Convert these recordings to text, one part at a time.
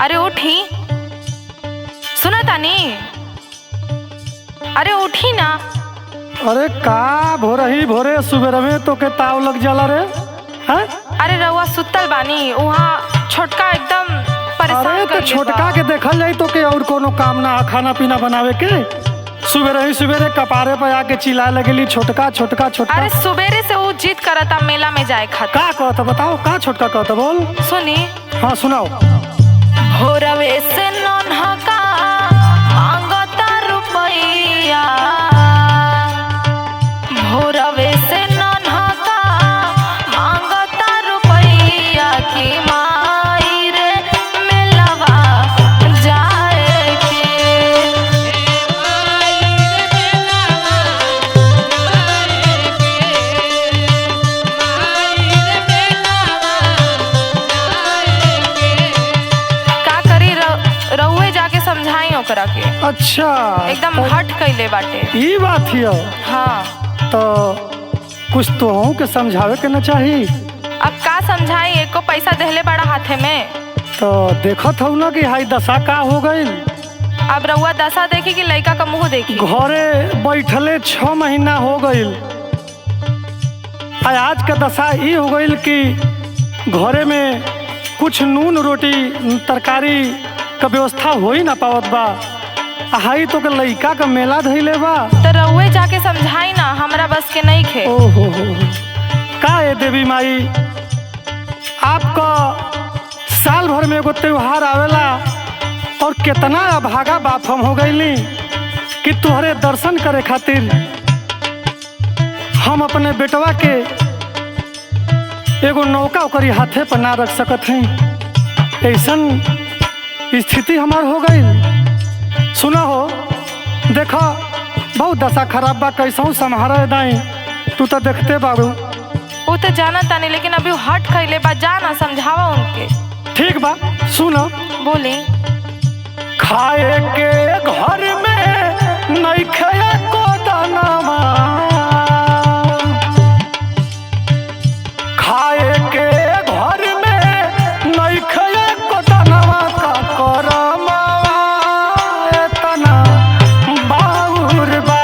अरे उठी, सुना तानी। अरे उठी ना। अरे का भोरे सुबेर में तो के ताव लग जाला रे हैं? अरे रउआ सुतल बानी, वहाँ छोटका एकदम परेशान अरे तो कर छोटका के देखल जाई तो के और कोनो काम ना खाना पीना बनावे के। सुबेरे कपारे पे आके चिल्लाए लगेली छोटका छोटका छोटका। अरे सुबेरे से वो जिद करता मेला में जाए खातिर। का कहता बताओ, का छोटका कहता बोल। सुनी। हाँ सुनाओ। भोरवे से नन्हा का मांगता रुपैया, भोरवे से नन्हा का मांगता रुपैया की माई रे मेलवा जाए के। का करी रउए जाके समझाई ओकरा के। अच्छा एकदम हट कइले बाटे। ई बात हियो। हाँ तो कुछ तो हूँ के समझावे के न चाहिए। अब का समझाई, एको पैसा देहले बड़ा हाथे में। तो देखत हूँ ना कि हाई दशा का हो गई। अब रउआ दशा देखी कि लड़का का मुंह देखी। घरे बैठले 6 महीना हो गई। आज का दशा ई हो गई कि घरे में कुछ नून रोटी तरकारी का व्यवस्था हो ही ना पावत बा। हाई तो के लड़का का मेला धैले बा। तो रउए जाके समझाई ना, हमरा बस के नहीं खे। ओहो का है देवी माई, आपका साल भर में एगो त्योहार आवेला और कितना अभागा बाप हम हो गईली कि तुहरे दर्शन करे खातिर हम अपने बेटवा के एगो नौका ओकरी हाथे पर ना रख सकत हैं। ऐसन स्थिति हमार हो गई। सुना हो, देखो बहुत दशा खराब बा, कैसा संभारे दाई। तू तो देखते बाबू। वो तो जाना तानी, लेकिन अभी हट खइले बा, जाना समझावा उनके। ठीक बा, सुनो। बोली। खाए के घर में नहीं खाए को दानावा, खाए के घर में नहीं खाए को दानावा का करमावा एतना बाउर बा।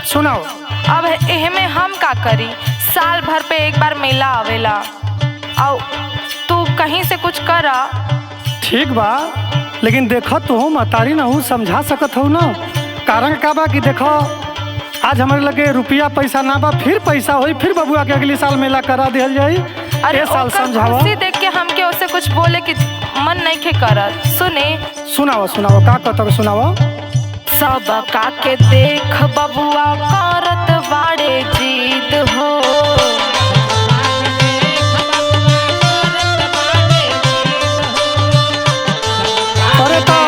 सुनाओ। अब एहमे हम का करी, साल भर पे एक बार मेला आवेला और तू कहीं से कुछ करा। ठीक बा, लेकिन देखो तो हूँ मतारी ना हूँ, समझा सकत हूँ ना। कारण का बा कि देखो आज हमारे लगे रुपया पैसा ना बा, फिर पैसा होई, फिर बबुआ के अगले साल मेला करा दिया जाई। अरे साल समझावा। खुशी देख के हमके उससे कुछ बोले कि मन नहीं खे करत। सुने। सुनाओ सुनाओ, का कहता सुनाओ। सब का के देख बबुआ करत बाड़े जीत हो, अरे तो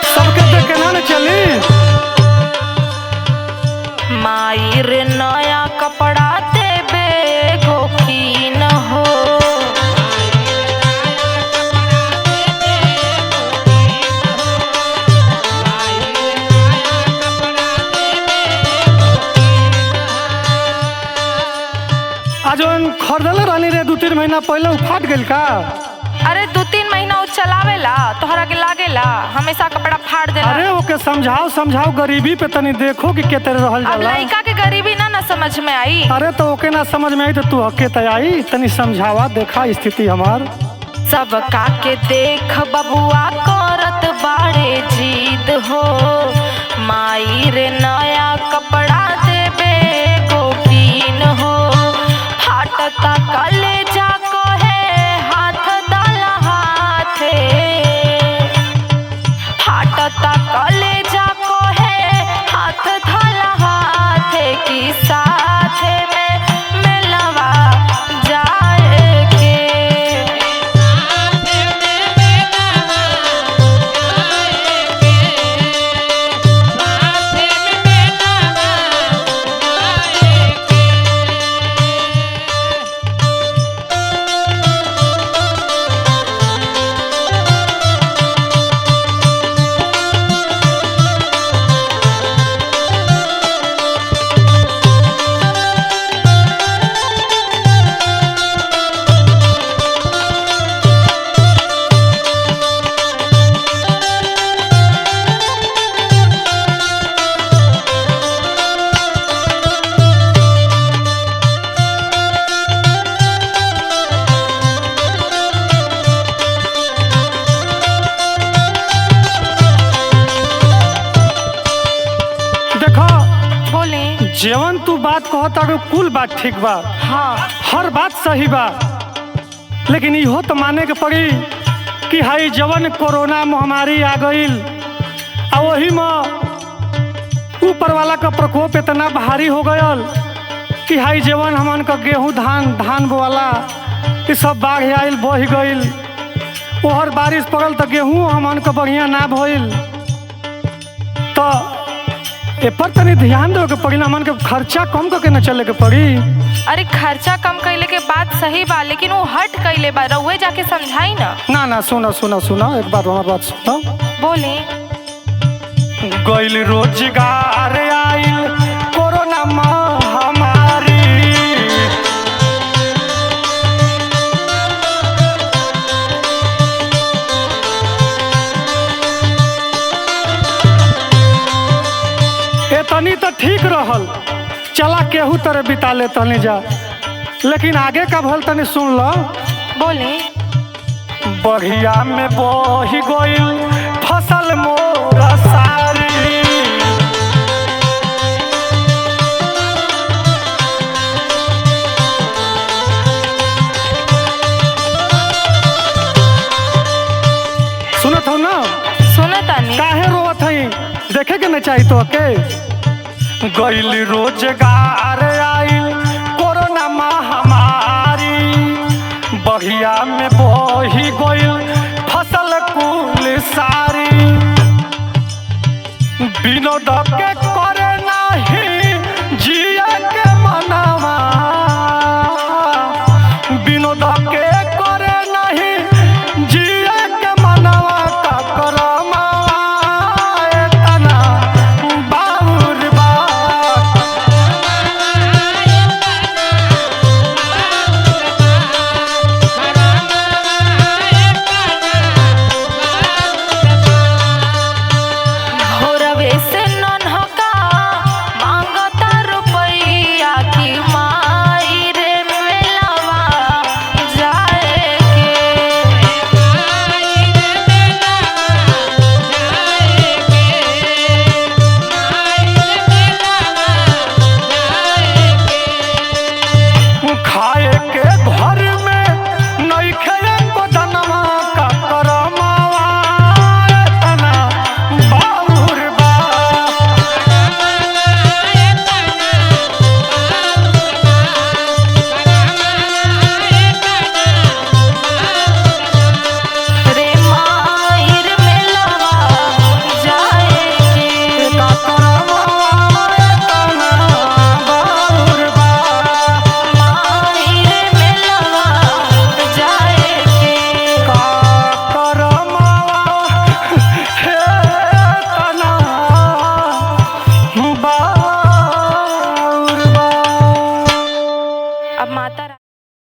सबके देख के ना चली। माई रे नया कपड़ा देबे गोखीन हो, खरीदले रहनी रे 2-3 महीना पहले, फाट गइल का? अरे 2-3 महीना वो चलावेला, तोहरा के लागेला हमेशा कपड़ा फाड़ देला। अरे ओके समझाओ गरीबी पे तनी देखो कि के तरह रहल अब जाला। लड़का के गरीबी ना समझ में आई। अरे तो ओके ना समझ में आई तो तू हके त आई, तनी समझावा, देखा स्थिति हमार। सब का के देख बबुआ करत बाड़े जीद हो, माई रे नया कपड़ा देबे गोकीन हो, बात कहता कि कुल बात ठीक बा, हाँ हर बात सही बा, लेकिन इहो तो माने के पड़ी कि हाई जवन कोरोना महामारी आ गईल आ वही में ऊपर वाला का प्रकोप इतना भारी हो गयल कि हाई जवन हमन का गेहूं धान बोला कि सब बाढ़ आयल बह गईल, ओहर बारिश पड़ल तो गेहूं हमन का बढ़िया ना भइल। तो ए पर तनी ध्यान देवे के पड़ी ना, हमन के खर्चा कम करके न चले के पड़ी। अरे खर्चा कम कैले के बात सही बा, लेकिन वो हट कैले बा, रउए जाके समझाई ना। ना सुना सुना सुना, एक बार हमार बात सुनो। बोले गईल रोजगार आइल कोरोना महामारी, तनी तो ठीक रहल, चला केहू तरह बिता ले तनी जा, लेकिन आगे का भल तनी सुन लो। बोले बढ़िया में बही गईल फसल मोर सारी, सुनत हो ना? सुनत आनी। काहे रोवत हई? देखे के न चाहिए तो के गईल रोजगार आइल कोरोना महामारी, बढ़िया में बही गईल फसल कुल सारी, विनोद के करे नाही जिया के मनवा, विनोद के करे नाही जिया के मनवा, का करमा एतना बाउर बा। भोरवे से नन्हका मांगता रुपैया की माई रे मेलवा जाए खाए के घर में नहीं खेले को दनवा, का करमावा एतना बाउर बा। रे माई रे मेलवा जाए का करमावा एतना बाउर बा। माई रे मेलवा जाए का करमावा एतना बाउर बा। अब माता